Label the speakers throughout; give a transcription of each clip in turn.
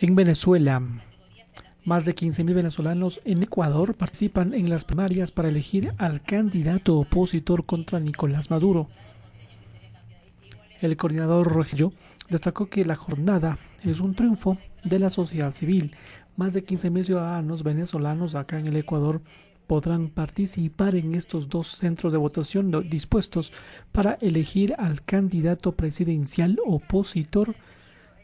Speaker 1: En Venezuela, más de 15.000 venezolanos en Ecuador participan en las primarias para elegir al candidato opositor contra Nicolás Maduro. El coordinador Rogelio destacó que la jornada es un triunfo de la sociedad civil. Más de 15.000 ciudadanos venezolanos acá en el Ecuador podrán participar en estos dos centros de votación dispuestos para elegir al candidato presidencial opositor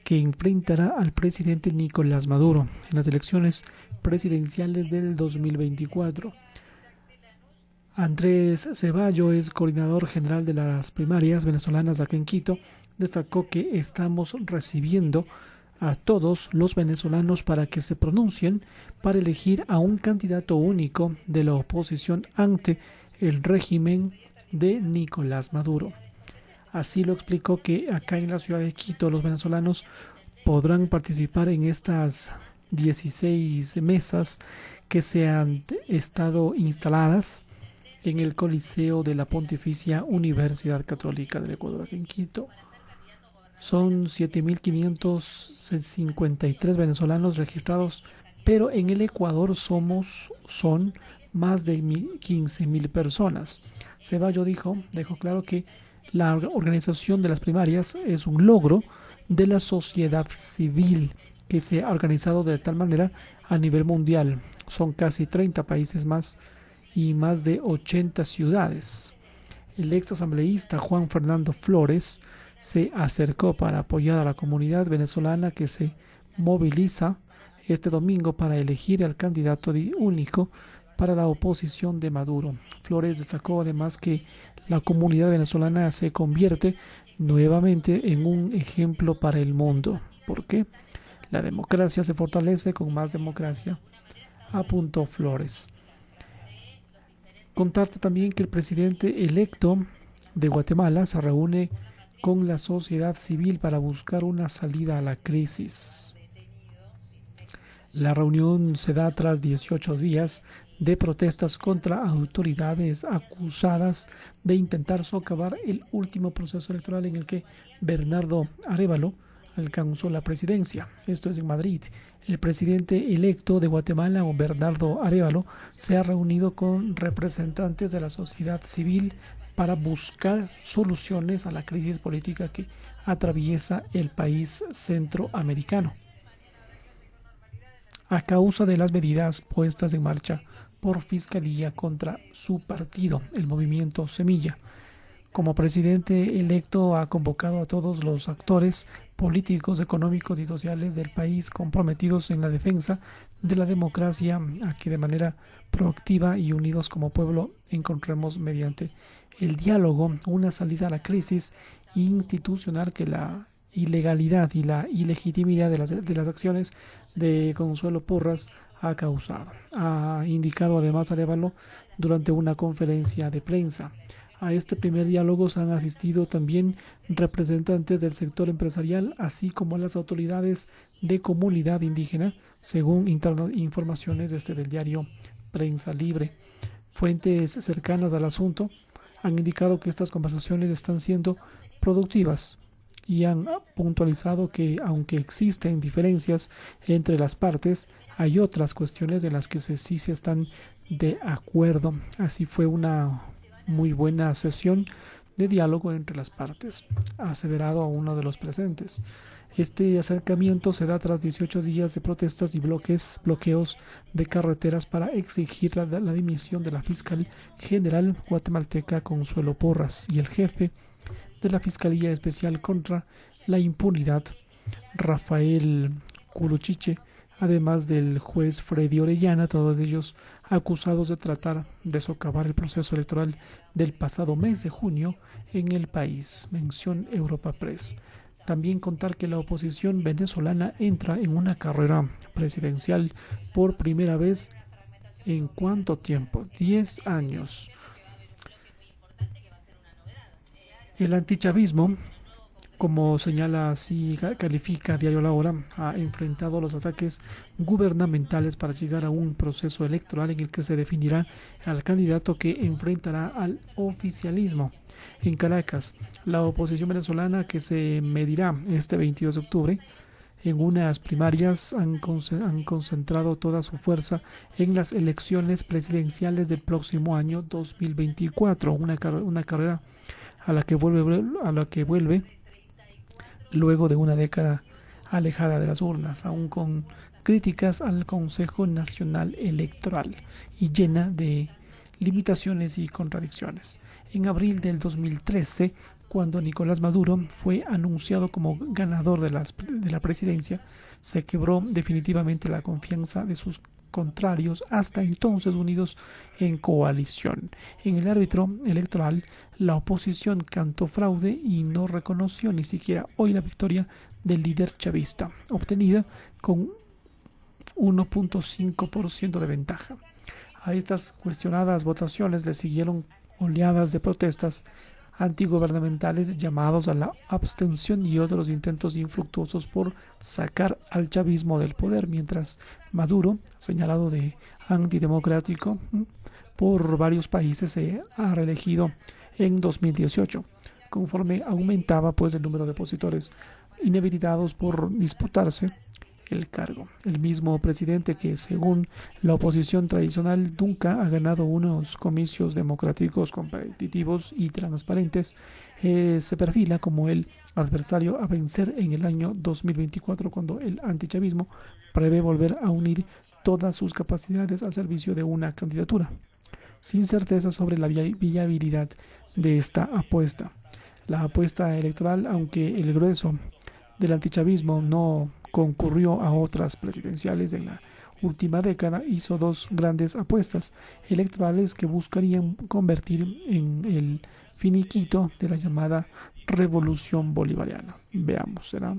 Speaker 1: que enfrentará al presidente Nicolás Maduro en las elecciones presidenciales del 2024. Andrés Ceballo es coordinador general de las primarias venezolanas acá en Quito. Destacó que estamos recibiendo a todos los venezolanos para que se pronuncien para elegir a un candidato único de la oposición ante el régimen de Nicolás Maduro. Así lo explicó que acá en la ciudad de Quito los venezolanos podrán participar en estas 16 mesas que se han estado instaladas en el Coliseo de la Pontificia Universidad Católica del Ecuador, aquí en Quito. Son 7.553 venezolanos registrados, pero en el Ecuador son más de 15.000 personas. Ceballo dejó claro que la organización de las primarias es un logro de la sociedad civil que se ha organizado de tal manera a nivel mundial. Son casi 30 países más y más de 80 ciudades. El ex asambleísta Juan Fernando Flores se acercó para apoyar a la comunidad venezolana que se moviliza este domingo para elegir al candidato único para la oposición de Maduro. Flores destacó además que la comunidad venezolana se convierte nuevamente en un ejemplo para el mundo. ¿Por qué? La democracia se fortalece con más democracia, apuntó Flores. Contarte también que el presidente electo de Guatemala se reúne con la sociedad civil para buscar una salida a la crisis. La reunión se da tras 18 días de protestas contra autoridades acusadas de intentar socavar el último proceso electoral en el que Bernardo Arévalo alcanzó la presidencia. Esto es en Madrid. El presidente electo de Guatemala, Bernardo Arévalo, se ha reunido con representantes de la sociedad civil para buscar soluciones a la crisis política que atraviesa el país centroamericano a causa de las medidas puestas en marcha por Fiscalía contra su partido, el Movimiento Semilla. Como presidente electo ha convocado a todos los actores políticos, económicos y sociales del país comprometidos en la defensa de la democracia a que de manera proactiva y unidos como pueblo encontremos mediante el diálogo una salida a la crisis institucional que la ilegalidad y la ilegitimidad de las acciones de Consuelo Porras ha causado. Ha indicado además Arévalo durante una conferencia de prensa. A este primer diálogo se han asistido también representantes del sector empresarial, así como las autoridades de comunidad indígena, según informaciones del diario Prensa Libre. Fuentes cercanas al asunto han indicado que estas conversaciones están siendo productivas y han puntualizado que aunque existen diferencias entre las partes, hay otras cuestiones de las que sí se están de acuerdo. Así fue una muy buena sesión de diálogo entre las partes, ha aseverado a uno de los presentes. Este acercamiento se da tras 18 días de protestas y bloqueos de carreteras para exigir la dimisión de la fiscal general guatemalteca Consuelo Porras y el jefe de la Fiscalía Especial contra la Impunidad, Rafael Curuchiche, además del juez Freddy Orellana, todos ellos acusados de tratar de socavar el proceso electoral del pasado mes de junio en el país. Mención Europa Press. También contar que la oposición venezolana entra en una carrera presidencial por primera vez en ¿cuánto tiempo? 10 años. El antichavismo, como señala así, califica Diario La Hora, ha enfrentado los ataques gubernamentales para llegar a un proceso electoral en el que se definirá al candidato que enfrentará al oficialismo. En Caracas, la oposición venezolana que se medirá este 22 de octubre en unas primarias han concentrado toda su fuerza en las elecciones presidenciales del próximo año 2024, una carrera a la que vuelve luego de una década alejada de las urnas, aún con críticas al Consejo Nacional Electoral y llena de limitaciones y contradicciones. En abril del 2013, cuando Nicolás Maduro fue anunciado como ganador de la presidencia, se quebró definitivamente la confianza de sus contrarios, hasta entonces unidos en coalición. En el árbitro electoral, la oposición cantó fraude y no reconoció ni siquiera hoy la victoria del líder chavista, obtenida con 1.5% de ventaja. A estas cuestionadas votaciones le siguieron oleadas de protestas antigubernamentales, llamados a la abstención y otros intentos infructuosos por sacar al chavismo del poder, mientras Maduro, señalado de antidemocrático por varios países, se ha reelegido en 2018, conforme aumentaba pues el número de opositores inhabilitados por disputarse el cargo. El mismo presidente que, según la oposición tradicional, nunca ha ganado unos comicios democráticos competitivos y transparentes, se perfila como el adversario a vencer en el año 2024, cuando el antichavismo prevé volver a unir todas sus capacidades al servicio de una candidatura, sin certeza sobre la viabilidad de esta apuesta. La apuesta electoral, aunque el grueso del antichavismo no concurrió a otras presidenciales en la última década, hizo dos grandes apuestas electorales que buscarían convertir en el finiquito de la llamada revolución bolivariana. Veamos, será.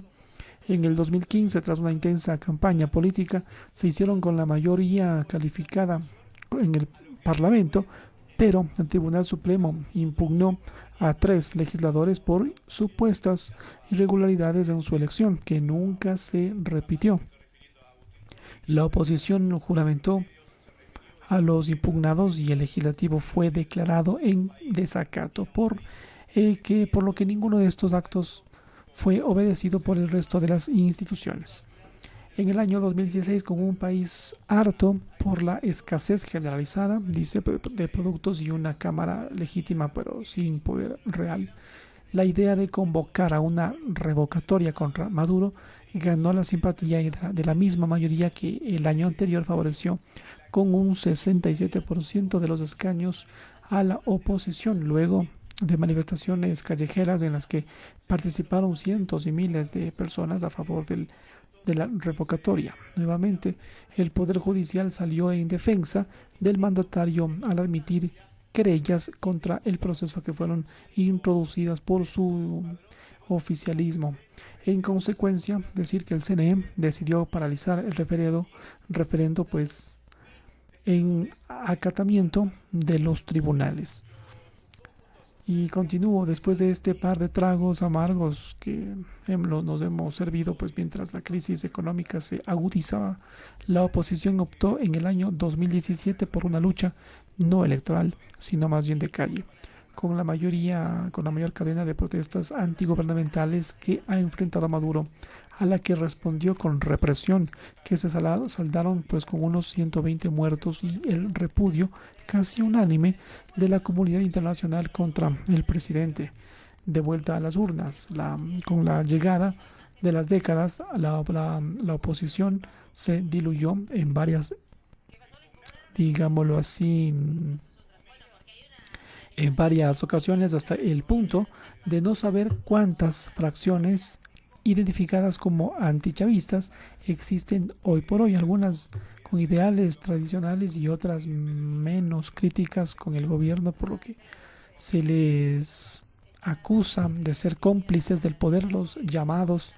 Speaker 1: En el 2015, tras una intensa campaña política, se hicieron con la mayoría calificada en el Parlamento, pero el Tribunal Supremo impugnó a 3 legisladores por supuestas irregularidades en su elección, que nunca se repitió. La oposición juramentó a los impugnados y el legislativo fue declarado en desacato, por lo que ninguno de estos actos fue obedecido por el resto de las instituciones. En el año 2016, con un país harto por la escasez generalizada, dice, de productos y una cámara legítima pero sin poder real, la idea de convocar a una revocatoria contra Maduro ganó la simpatía de la misma mayoría que el año anterior favoreció con un 67% de los escaños a la oposición, luego de manifestaciones callejeras en las que participaron cientos y miles de personas a favor de la revocatoria. Nuevamente, el Poder Judicial salió en defensa del mandatario al admitir querellas contra el proceso que fueron introducidas por su oficialismo. En consecuencia, decir que el CNE decidió paralizar el referendo pues en acatamiento de los tribunales. Y continúo, después de este par de tragos amargos que nos hemos servido, pues mientras la crisis económica se agudizaba, la oposición optó en el año 2017 por una lucha no electoral, sino más bien de calle, con la mayor cadena de protestas antigubernamentales que ha enfrentado a Maduro, a la que respondió con represión, que se saldaron pues con unos 120 muertos y el repudio casi unánime de la comunidad internacional contra el presidente. De vuelta a las urnas, con la llegada de las décadas, la oposición se diluyó en varias, digámoslo así, en varias ocasiones, hasta el punto de no saber cuántas fracciones identificadas como antichavistas existen hoy por hoy, algunas con ideales tradicionales y otras menos críticas con el gobierno, por lo que se les acusa de ser cómplices del poder, los llamados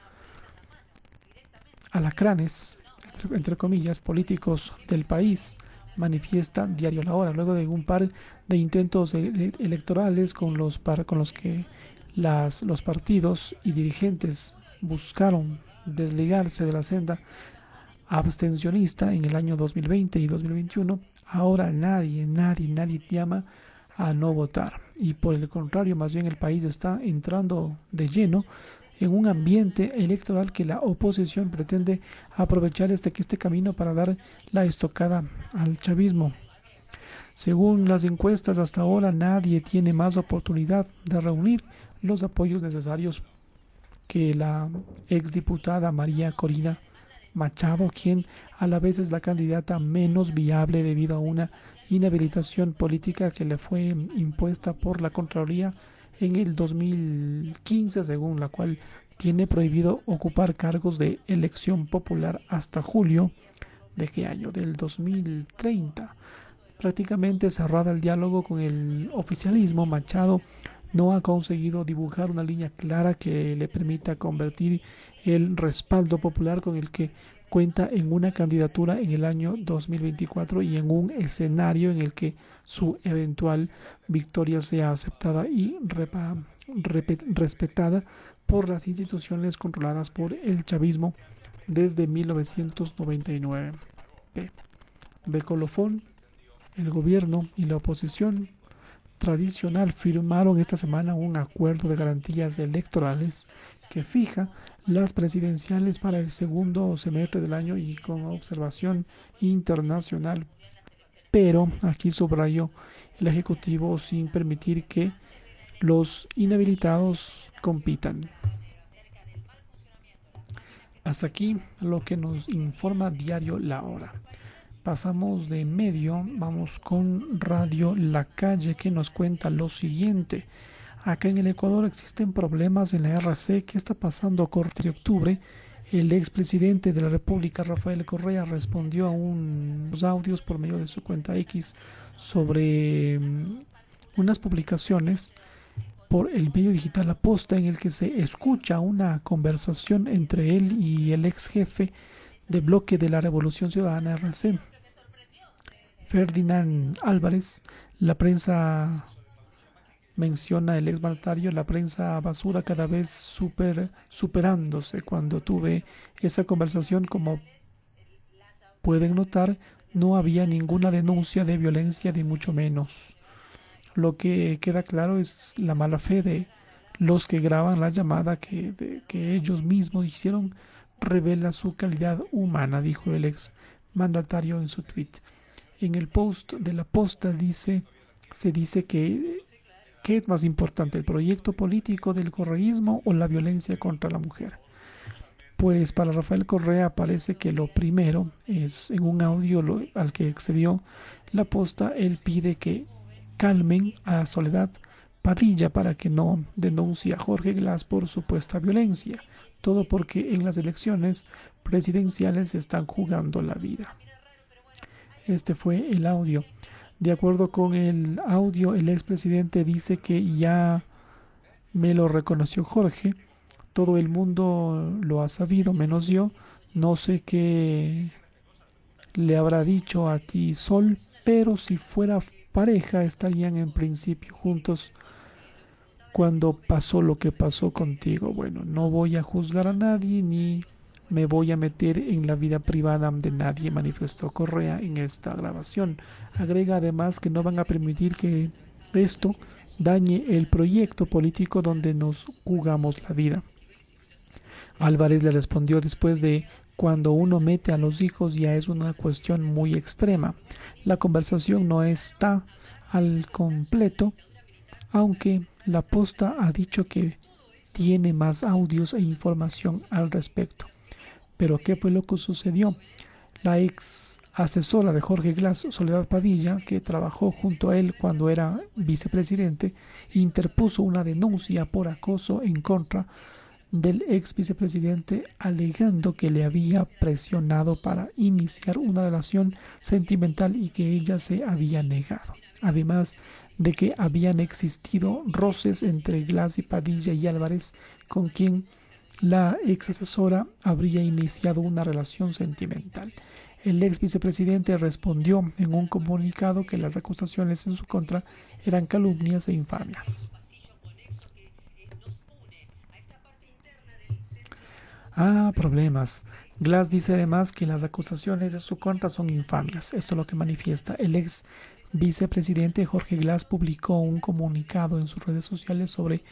Speaker 1: alacranes, entre comillas, políticos del país. Manifiesta Diario La Hora, luego de un par de intentos electorales con los que los partidos y dirigentes buscaron desligarse de la senda abstencionista en el año 2020 y 2021, ahora nadie llama a no votar, y por el contrario, más bien el país está entrando de lleno en un ambiente electoral que la oposición pretende aprovechar este camino para dar la estocada al chavismo. Según las encuestas, hasta ahora nadie tiene más oportunidad de reunir los apoyos necesarios que la exdiputada María Corina Machado, quien a la vez es la candidata menos viable debido a una inhabilitación política que le fue impuesta por la Contraloría en el 2015, según la cual tiene prohibido ocupar cargos de elección popular hasta julio de qué año, del 2030. Prácticamente cerrada el diálogo con el oficialismo, Machado no ha conseguido dibujar una línea clara que le permita convertir el respaldo popular con el que cuenta en una candidatura en el año 2024 y en un escenario en el que su eventual victoria sea aceptada y respetada por las instituciones controladas por el chavismo desde 1999. De colofón, el gobierno y la oposición tradicional firmaron esta semana un acuerdo de garantías electorales que fija las presidenciales para el segundo semestre del año y con observación internacional. Pero aquí subrayó el Ejecutivo sin permitir que los inhabilitados compitan. Hasta aquí lo que nos informa Diario La Hora. Pasamos de medio, vamos con Radio La Calle, que nos cuenta lo siguiente. Acá en el Ecuador existen problemas en la RC. ¿Qué está pasando? Corte de octubre, el expresidente de la República, Rafael Correa, respondió a unos audios por medio de su cuenta X sobre unas publicaciones por el medio digital La Posta, en el que se escucha una conversación entre él y el ex jefe de bloque de la Revolución Ciudadana RC, Ferdinand Álvarez. La prensa menciona el exmandatario, la prensa basura cada vez superándose. Cuando tuve esa conversación, como pueden notar, no había ninguna denuncia de violencia, ni mucho menos. Lo que queda claro es la mala fe de los que graban la llamada que ellos mismos hicieron. Revela su calidad humana, dijo el ex mandatario en su tweet. En el post de La Posta se dice que ¿qué es más importante, el proyecto político del correísmo o la violencia contra la mujer? Pues para Rafael Correa parece que lo primero es. En un audio al que accedió La Posta, él pide que calmen a Soledad Padilla para que no denuncie a Jorge Glass por supuesta violencia. Todo porque en las elecciones presidenciales se están jugando la vida. Este fue el audio. De acuerdo con el audio, el expresidente dice que ya me lo reconoció Jorge. Todo el mundo lo ha sabido, menos yo. No sé qué le habrá dicho a ti, Sol, pero si fuera pareja estarían en principio juntos cuando pasó lo que pasó contigo. Bueno, no voy a juzgar a nadie ni me voy a meter en la vida privada de nadie, manifestó Correa en esta grabación. Agrega además que no van a permitir que esto dañe el proyecto político donde nos jugamos la vida. Álvarez le respondió después de: cuando uno mete a los hijos ya es una cuestión muy extrema. La conversación no está al completo, aunque La Posta ha dicho que tiene más audios e información al respecto. Pero ¿qué fue lo que sucedió? La ex asesora de Jorge Glass, Soledad Padilla, que trabajó junto a él cuando era vicepresidente, interpuso una denuncia por acoso en contra del ex vicepresidente, alegando que le había presionado para iniciar una relación sentimental y que ella se había negado. Además de que habían existido roces entre Glass y Padilla y Álvarez, con quien la ex asesora habría iniciado una relación sentimental. El ex vicepresidente respondió en un comunicado que las acusaciones en su contra eran calumnias e infamias. Problemas. Glass dice además que las acusaciones en su contra son infamias. Esto es lo que manifiesta. El ex vicepresidente Jorge Glass publicó un comunicado en sus redes sociales sobre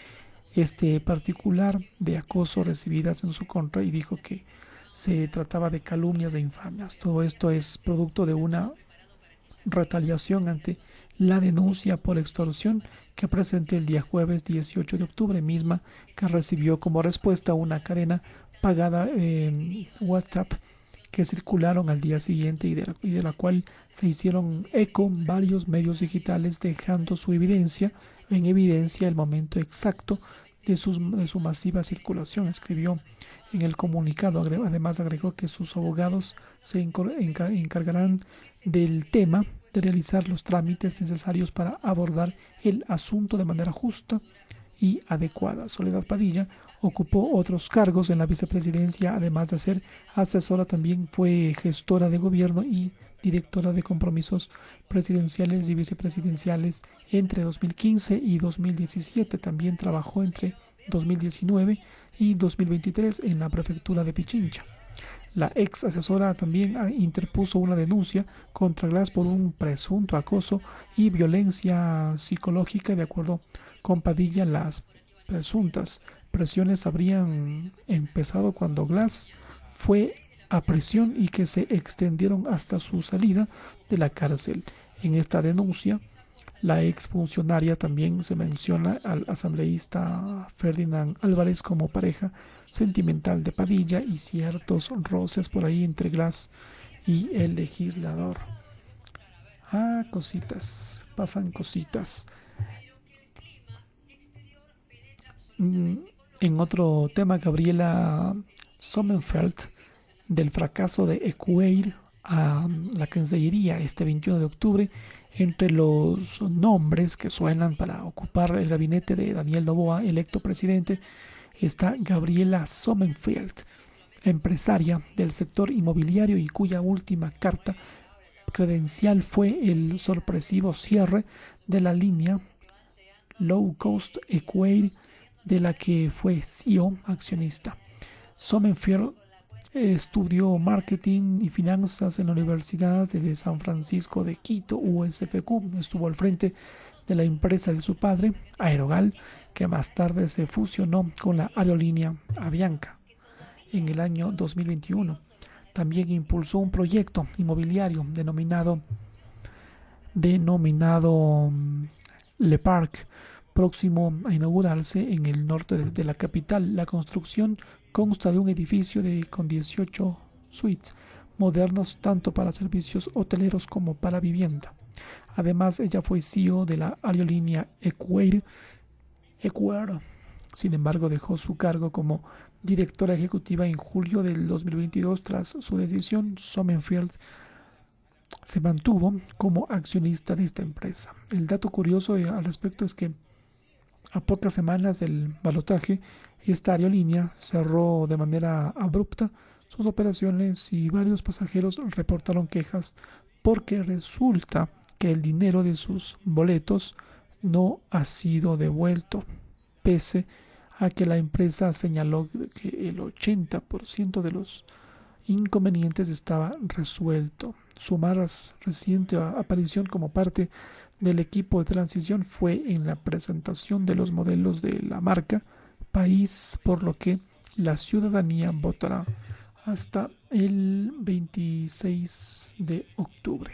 Speaker 1: este particular de acoso recibidas en su contra y dijo que se trataba de calumnias e infamias. Todo esto es producto de una retaliación ante la denuncia por extorsión que presenté el día jueves 18 de octubre, misma que recibió como respuesta una cadena pagada en WhatsApp que circularon al día siguiente y de la cual se hicieron eco varios medios digitales, dejando en evidencia el momento exacto de su masiva circulación, escribió en el comunicado. Además agregó que sus abogados se encargarán del tema, de realizar los trámites necesarios para abordar el asunto de manera justa y adecuada. Soledad Padilla ocupó otros cargos en la vicepresidencia, además de ser asesora, también fue gestora de gobierno y directora de compromisos presidenciales y vicepresidenciales entre 2015 y 2017. También trabajó entre 2019 y 2023 en la prefectura de Pichincha. La ex asesora también interpuso una denuncia contra Glass por un presunto acoso y violencia psicológica. De acuerdo con Padilla, las presuntas presiones habrían empezado cuando Glass fue a prisión y que se extendieron hasta su salida de la cárcel. En esta denuncia, la exfuncionaria también se menciona al asambleísta Ferdinand Álvarez como pareja sentimental de Padilla y ciertos roces por ahí entre Glass y el legislador. Ah, cositas, pasan cositas. En otro tema, Gabriela Sommerfeld, del fracaso de Ecuador a la Cancillería este 21 de octubre, entre los nombres que suenan para ocupar el gabinete de Daniel Noboa, electo presidente, está Gabriela Sommerfeld, empresaria del sector inmobiliario y cuya última carta credencial fue el sorpresivo cierre de la línea Low Cost Equator, de la que fue CEO accionista. Sommerfeld estudió marketing y finanzas en la Universidad de San Francisco de Quito, USFQ. Estuvo al frente de la empresa de su padre, Aerogal, que más tarde se fusionó con la aerolínea Avianca en el año 2021. También impulsó un proyecto inmobiliario denominado Le Parc, próximo a inaugurarse en el norte de la capital. La construcción consta de un edificio con 18 suites modernos, tanto para servicios hoteleros como para vivienda. Además, ella fue CEO de la aerolínea Equator. Sin embargo, dejó su cargo como directora ejecutiva en julio del 2022. Tras su decisión, Sommerfeld se mantuvo como accionista de esta empresa. El dato curioso al respecto es que a pocas semanas del balotaje, esta aerolínea cerró de manera abrupta sus operaciones y varios pasajeros reportaron quejas porque resulta que el dinero de sus boletos no ha sido devuelto, pese a que la empresa señaló que el 80% de los inconvenientes estaba resuelto. Su más reciente aparición como parte del equipo de transición fue en la presentación de los modelos de la marca país, por lo que la ciudadanía votará hasta el 26 de octubre.